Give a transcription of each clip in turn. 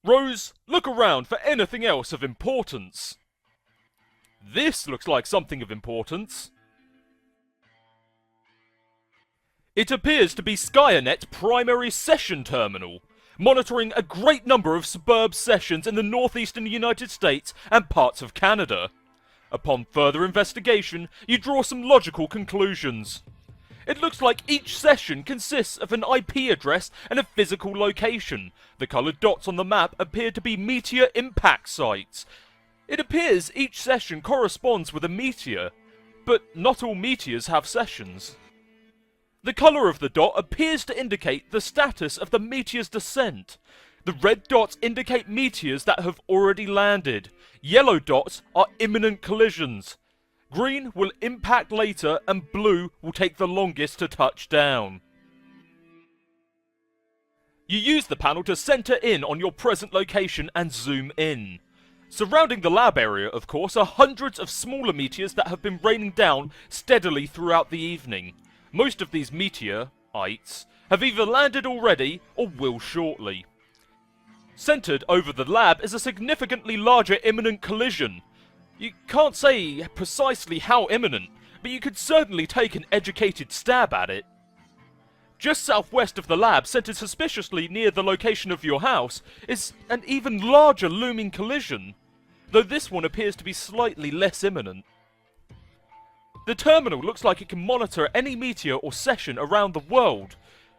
Rose, look around for anything else of importance. This looks like something of importance. It appears to be Skynet's primary session terminal, monitoring a great number of suburb sessions in the northeastern United States and parts of Canada. Upon further investigation, you draw some logical conclusions. It looks like each session consists of an IP address and a physical location. The coloured dots on the map appear to be meteor impact sites. It appears each session corresponds with a meteor, but not all meteors have sessions. The colour of the dot appears to indicate the status of the meteor's descent. The red dots indicate meteors that have already landed. Yellow dots are imminent collisions. Green will impact later and blue will take the longest to touch down. You use the panel to centre in on your present location and zoom in. Surrounding the lab area, of course, are hundreds of smaller meteors that have been raining down steadily throughout the evening. Most of these meteorites have either landed already or will shortly. Centred over the lab is a significantly larger imminent collision. You can't say precisely how imminent, but you could certainly take an educated stab at it. Just southwest of the lab, centred suspiciously near the location of your house, is an even larger looming collision, though this one appears to be slightly less imminent. The terminal looks like it can monitor any meteor or session around the world.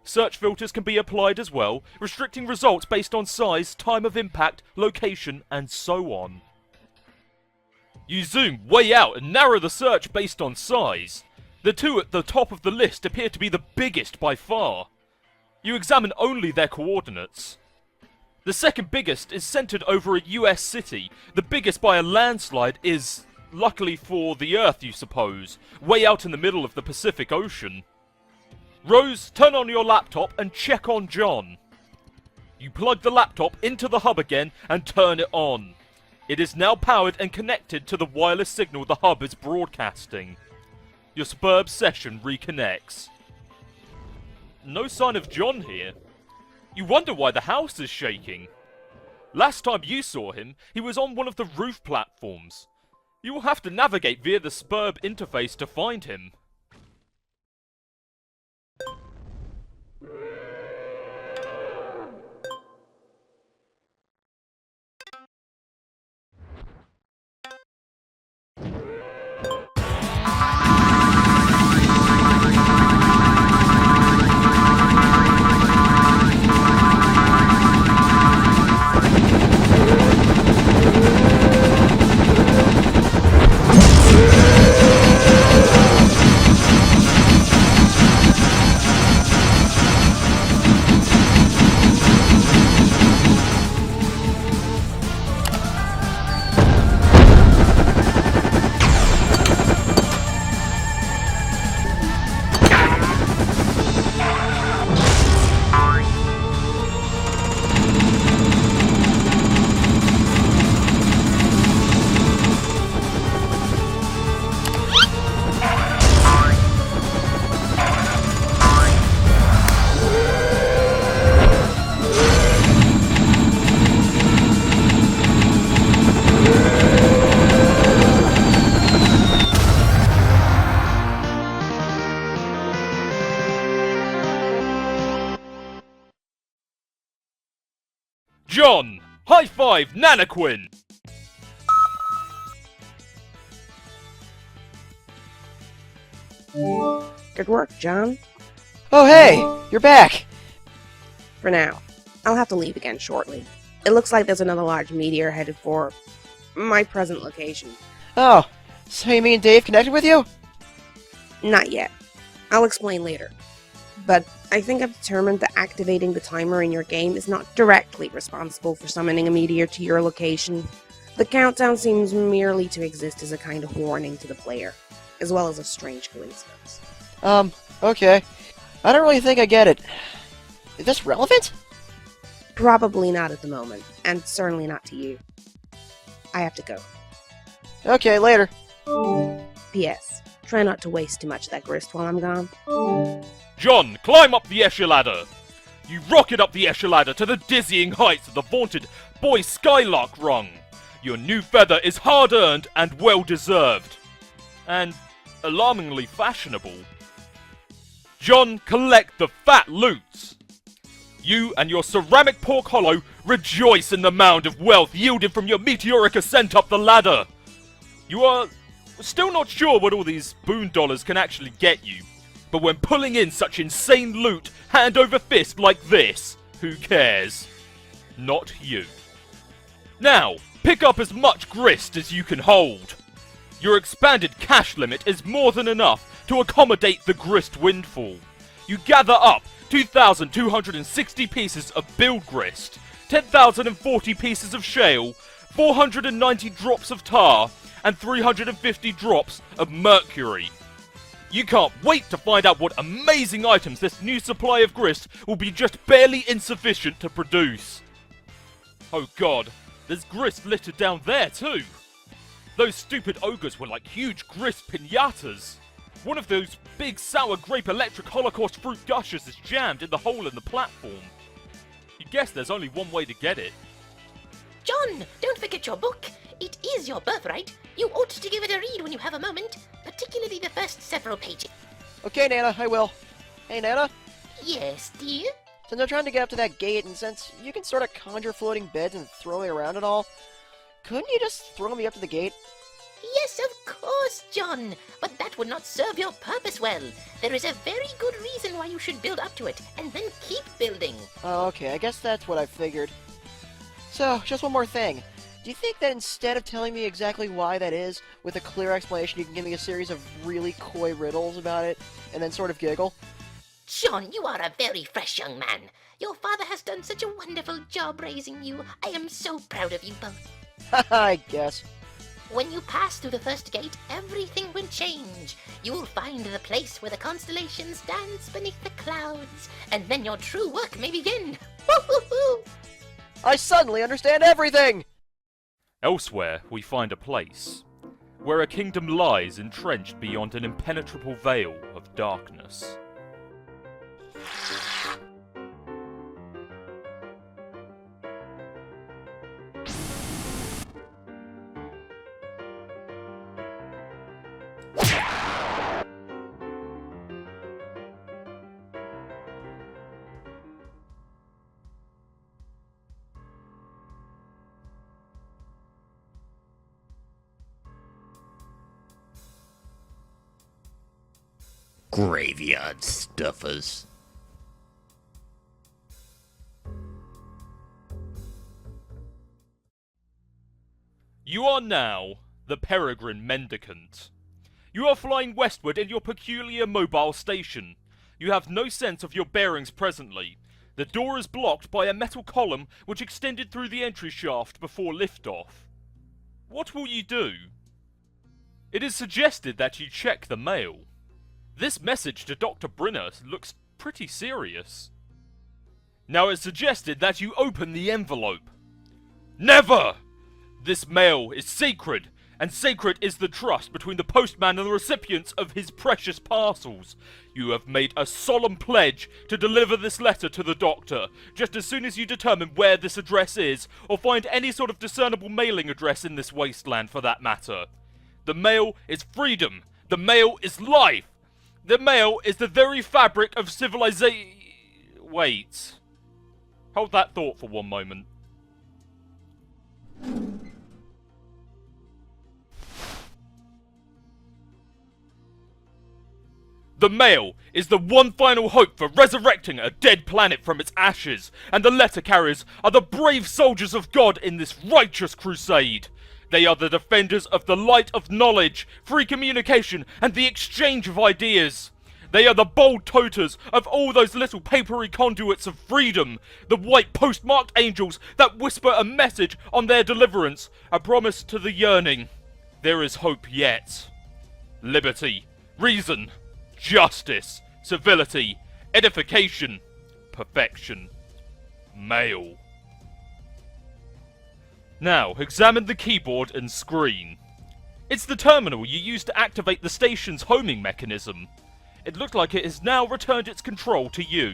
Search filters can be applied as well, restricting results based on size, time of impact, location, and so on. You zoom way out and narrow the search based on size. The two at the top of the list appear to be the biggest by far. You examine only their coordinates. The second biggest is centered over a US city. The biggest by a landslide is, luckily for the Earth you suppose, way out in the middle of the Pacific Ocean. Rose, turn on your laptop and check on John. You plug the laptop into the hub again and turn it on. It is now powered and connected to the wireless signal the hub is broadcasting. Your suburb session reconnects. No sign of John here. You wonder why the house is shaking. Last time you saw him, he was on one of the roof platforms. You will have to navigate via the suburb interface to find him. John! High five, Nanaquin! Good work, John. Oh hey, you're back! For now. I'll have to leave again shortly. It looks like there's another large meteor headed for my present location. Oh, so you mean Dave connected with you? Not yet. I'll explain later. But I think I've determined that activating the timer in your game is not directly responsible for summoning a meteor to your location. The countdown seems merely to exist as a kind of warning to the player, as well as a strange coincidence. Okay. I don't really think I get it. Is this relevant? Probably not at the moment, and certainly not to you. I have to go. Okay, later. P.S. Try not to waste too much of that grist while I'm gone. John, climb up the esche ladder! You rocket up the escalator to the dizzying heights of the vaunted Boy Skylark rung. Your new feather is hard-earned and well-deserved. And alarmingly fashionable. John, collect the fat loot. You and your ceramic pork hollow rejoice in the mound of wealth yielded from your meteoric ascent up the ladder. You are still not sure what all these boon dollars can actually get you, but when pulling in such insane loot hand over fist like this, who cares? Not you. Now, pick up as much grist as you can hold. Your expanded cash limit is more than enough to accommodate the grist windfall. You gather up 2,260 pieces of build grist, 10,040 pieces of shale, 490 drops of tar, and 350 drops of mercury. You can't wait to find out what amazing items this new supply of grist will be just barely insufficient to produce. Oh god, there's grist littered down there too. Those stupid ogres were like huge grist pinatas. One of those big sour grape electric holocaust fruit gushers is jammed in the hole in the platform. You guess there's only one way to get it. John, don't forget your book. It is your birthright. You ought to give it a read when you have a moment, particularly the first several pages. Okay, Nana, I will. Hey, Nana? Yes, dear? Since I'm trying to get up to that gate, and since you can sort of conjure floating beds and throw me around and all, couldn't you just throw me up to the gate? Yes, of course, John. But that would not serve your purpose well. There is a very good reason why you should build up to it, and then keep building. Oh, okay, I guess that's what I figured. So, just one more thing. Do you think that instead of telling me exactly why that is, with a clear explanation, you can give me a series of really coy riddles about it, and then sort of giggle? John, you are a very fresh young man. Your father has done such a wonderful job raising you. I am so proud of you both. Haha, I guess. When you pass through the first gate, everything will change. You will find the place where the constellations dance beneath the clouds, and then your true work may begin. Woo-hoo-hoo! I suddenly understand everything! Elsewhere, we find a place where a kingdom lies entrenched beyond an impenetrable veil of darkness. Graveyard stuffers. You are now the Peregrine Mendicant. You are flying westward in your peculiar mobile station. You have no sense of your bearings presently. The door is blocked by a metal column which extended through the entry shaft before liftoff. What will you do? It is suggested that you check the mail. This message to Dr. Brinner looks pretty serious. Now it's suggested that you open the envelope. Never! This mail is sacred, and sacred is the trust between the postman and the recipients of his precious parcels. You have made a solemn pledge to deliver this letter to the doctor, just as soon as you determine where this address is, or find any sort of discernible mailing address in this wasteland for that matter. The mail is freedom. The mail is life. The mail is the very fabric of civilization. Wait. Hold that thought for one moment. The mail is the one final hope for resurrecting a dead planet from its ashes, and the letter carriers are the brave soldiers of God in this righteous crusade. They are the defenders of the light of knowledge, free communication, and the exchange of ideas. They are the bold toters of all those little papery conduits of freedom, the white postmarked angels that whisper a message on their deliverance, a promise to the yearning. There is hope yet. Liberty, reason, justice, civility, edification, perfection, mail. Now, examine the keyboard and screen. It's the terminal you used to activate the station's homing mechanism. It looked like it has now returned its control to you.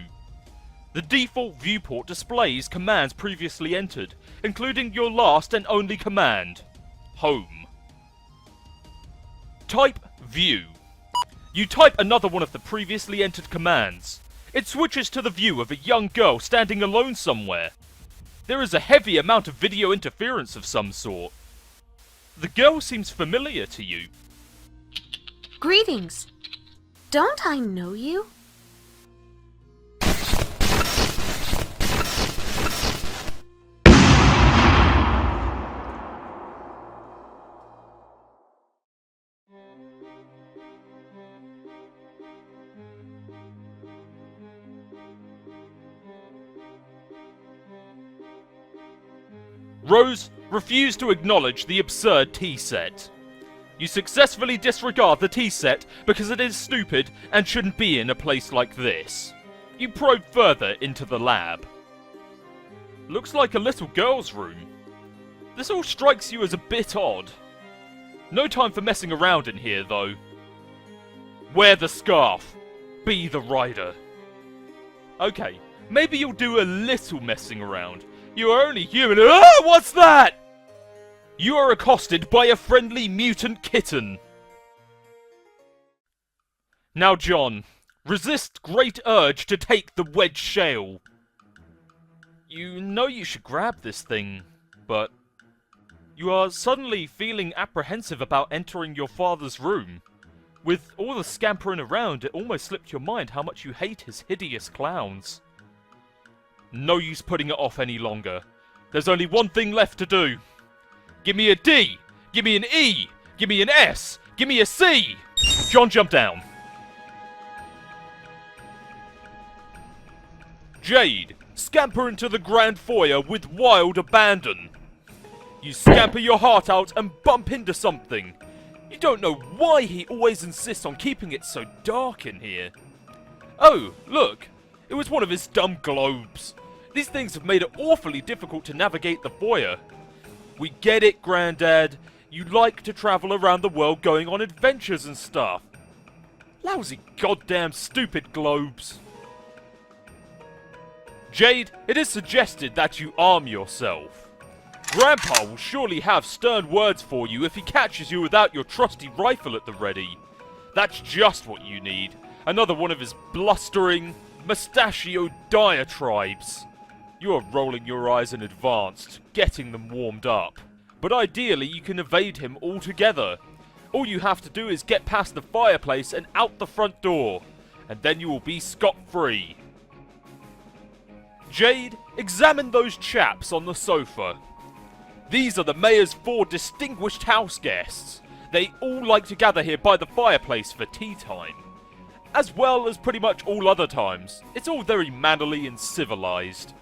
The default viewport displays commands previously entered, including your last and only command, home. Type view. You type another one of the previously entered commands. It switches to the view of a young girl standing alone somewhere. There is a heavy amount of video interference of some sort. The girl seems familiar to you. Greetings. Don't I know you? Rose refused to acknowledge the absurd tea set. You successfully disregard the tea set because it is stupid and shouldn't be in a place like this. You probe further into the lab. Looks like a little girl's room. This all strikes you as a bit odd. No time for messing around in here, though. Wear the scarf. Be the rider. Okay, maybe you'll do a little messing around. You are only human. Ah, what's that? You are accosted by a friendly mutant kitten. Now, John, resist great urge to take the wedge shale. You know you should grab this thing, but you are suddenly feeling apprehensive about entering your father's room. With all the scampering around, it almost slipped your mind how much you hate his hideous clowns. No use putting it off any longer. There's only one thing left to do. Give me a D! Give me an E! Give me an S! Give me a C! John, jump down. Jade, scamper into the grand foyer with wild abandon. You scamper your heart out and bump into something. You don't know why he always insists on keeping it so dark in here. Oh, look. It was one of his dumb globes. These things have made it awfully difficult to navigate the foyer. We get it, Grandad. You like to travel around the world going on adventures and stuff. Lousy goddamn stupid globes. Jade, it is suggested that you arm yourself. Grandpa will surely have stern words for you if he catches you without your trusty rifle at the ready. That's just what you need. Another one of his blustering, mustachioed diatribes. You are rolling your eyes in advance, getting them warmed up. But ideally you can evade him altogether. All you have to do is get past the fireplace and out the front door, and then you will be scot-free. Jade, examine those chaps on the sofa. These are the mayor's 4 distinguished house guests. They all like to gather here by the fireplace for tea time. As well as pretty much all other times. It's all very mannerly and civilized.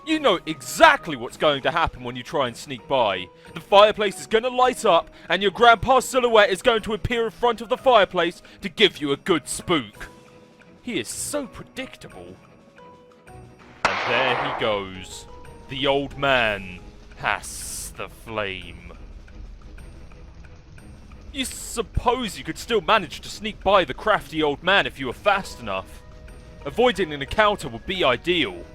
You know exactly what's going to happen when you try and sneak by. The fireplace is going to light up, and your grandpa's silhouette is going to appear in front of the fireplace to give you a good spook. He is so predictable. And there he goes. The old man has the flame. You suppose you could still manage to sneak by the crafty old man if you were fast enough. Avoiding an encounter would be ideal.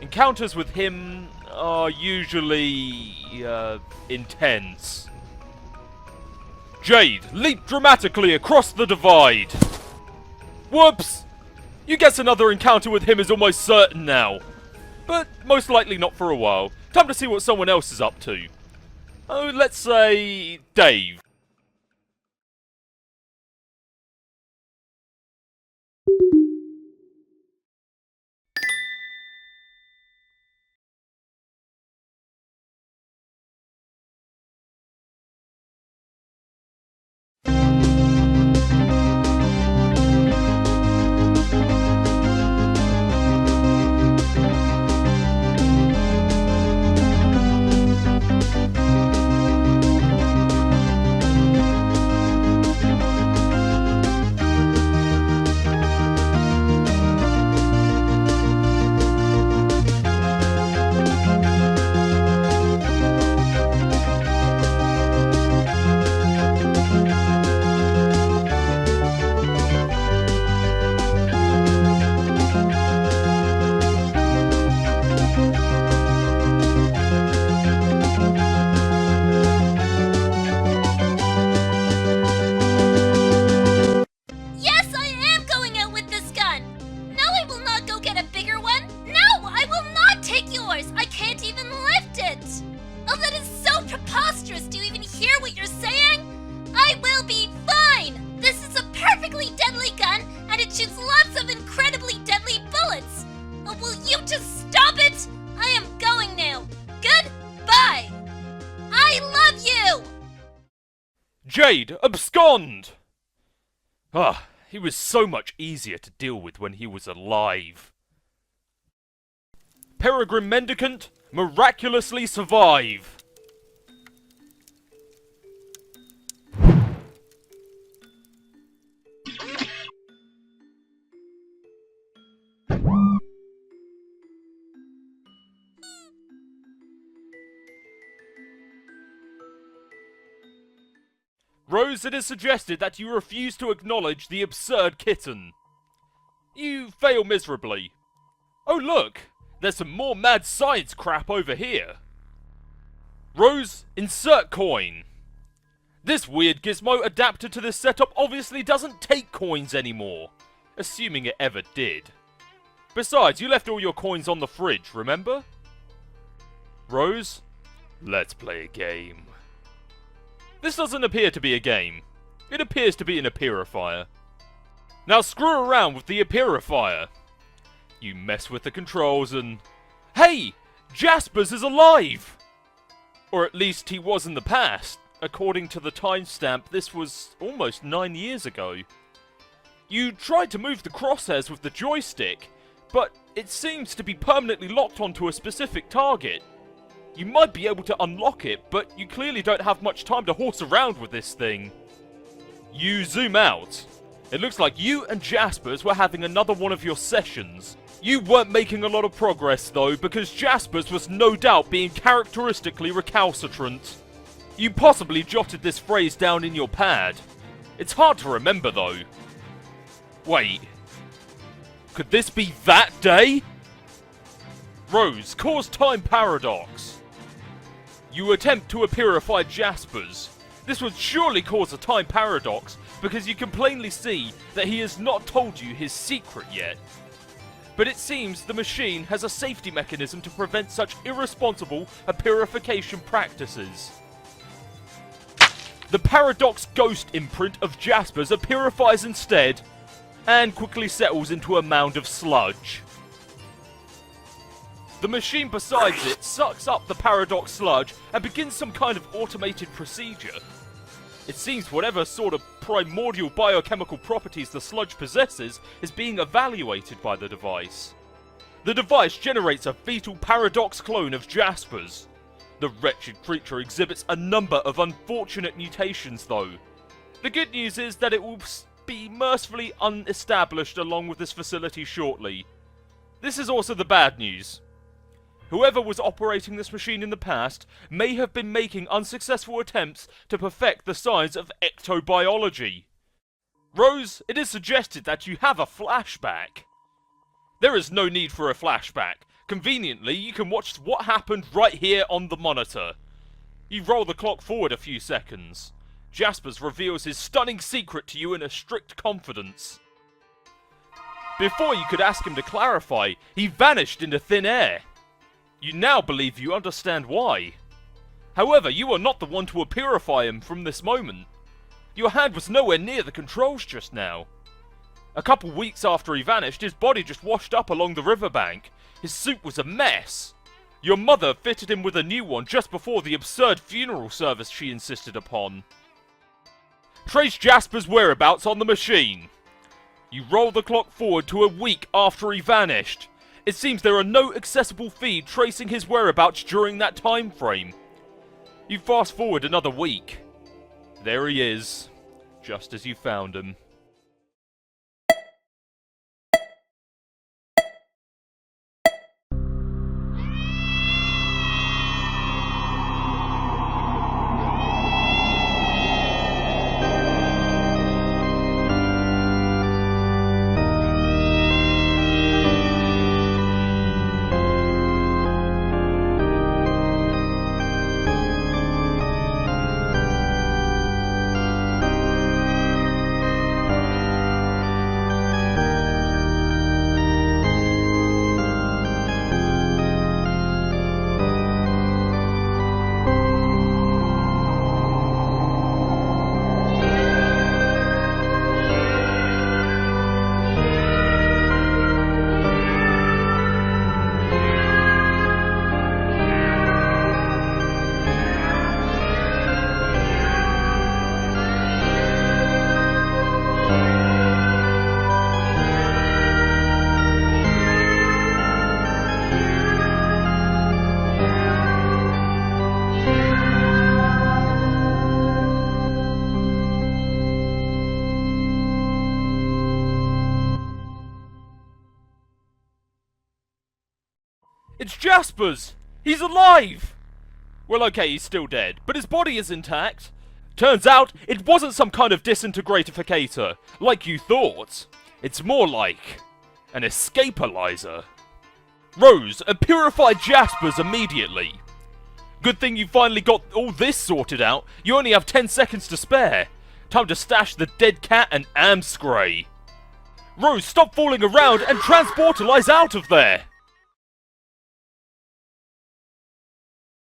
Encounters with him are usually, intense. Jade, leap dramatically across the divide! Whoops! You guess another encounter with him is almost certain now. But most likely not for a while. Time to see what someone else is up to. Oh, let's say Dave. Jade, abscond! Ah, he was so much easier to deal with when he was alive. Peregrine Mendicant, miraculously survive! Rose, it is suggested that you refuse to acknowledge the absurd kitten. You fail miserably. Oh look, there's some more mad science crap over here. Rose, insert coin. This weird gizmo adapted to this setup obviously doesn't take coins anymore, assuming it ever did. Besides, you left all your coins on the fridge, remember? Rose, let's play a game. This doesn't appear to be a game. It appears to be an appearifier. Now screw around with the appearifier. You mess with the controls and... Hey! Jaspers is alive! Or at least he was in the past. According to the timestamp, this was almost 9 years ago. You tried to move the crosshairs with the joystick, but it seems to be permanently locked onto a specific target. You might be able to unlock it, but you clearly don't have much time to horse around with this thing. You zoom out. It looks like you and Jaspers were having another one of your sessions. You weren't making a lot of progress though, because Jaspers was no doubt being characteristically recalcitrant. You possibly jotted this phrase down in your pad. It's hard to remember though. Wait. Could this be that day? Rose, cause time paradox. You attempt to appearify Jaspers. This would surely cause a time paradox, because you can plainly see that he has not told you his secret yet. But it seems the machine has a safety mechanism to prevent such irresponsible appearification practices. The paradox ghost imprint of Jaspers appearifies instead, and quickly settles into a mound of sludge. The machine beside it sucks up the paradox sludge and begins some kind of automated procedure. It seems whatever sort of primordial biochemical properties the sludge possesses is being evaluated by the device. The device generates a fetal paradox clone of Jaspers. The wretched creature exhibits a number of unfortunate mutations though. The good news is that it will be mercifully unestablished along with this facility shortly. This is also the bad news. Whoever was operating this machine in the past may have been making unsuccessful attempts to perfect the science of ectobiology. Rose, it is suggested that you have a flashback. There is no need for a flashback. Conveniently, you can watch what happened right here on the monitor. You roll the clock forward a few seconds. Jaspers reveals his stunning secret to you in a strict confidence. Before you could ask him to clarify, he vanished into thin air. You now believe you understand why. However, you are not the one to appearify him from this moment. Your hand was nowhere near the controls just now. A couple weeks after he vanished, his body just washed up along the riverbank. His suit was a mess. Your mother fitted him with a new one just before the absurd funeral service she insisted upon. Trace Jasper's whereabouts on the machine. You roll the clock forward to a week after he vanished. It seems there are no accessible feed tracing his whereabouts during that time frame. You fast forward another week. There he is, just as you found him. Jasper's! He's alive! Well, okay, he's still dead, but his body is intact. Turns out, it wasn't some kind of disintegratificator, like you thought. It's more like an escapalyzer. Rose, and purify Jasper's immediately. Good thing you finally got all this sorted out. You only have 10 seconds to spare. Time to stash the dead cat and Amscray. Rose, stop fooling around and transportalize out of there!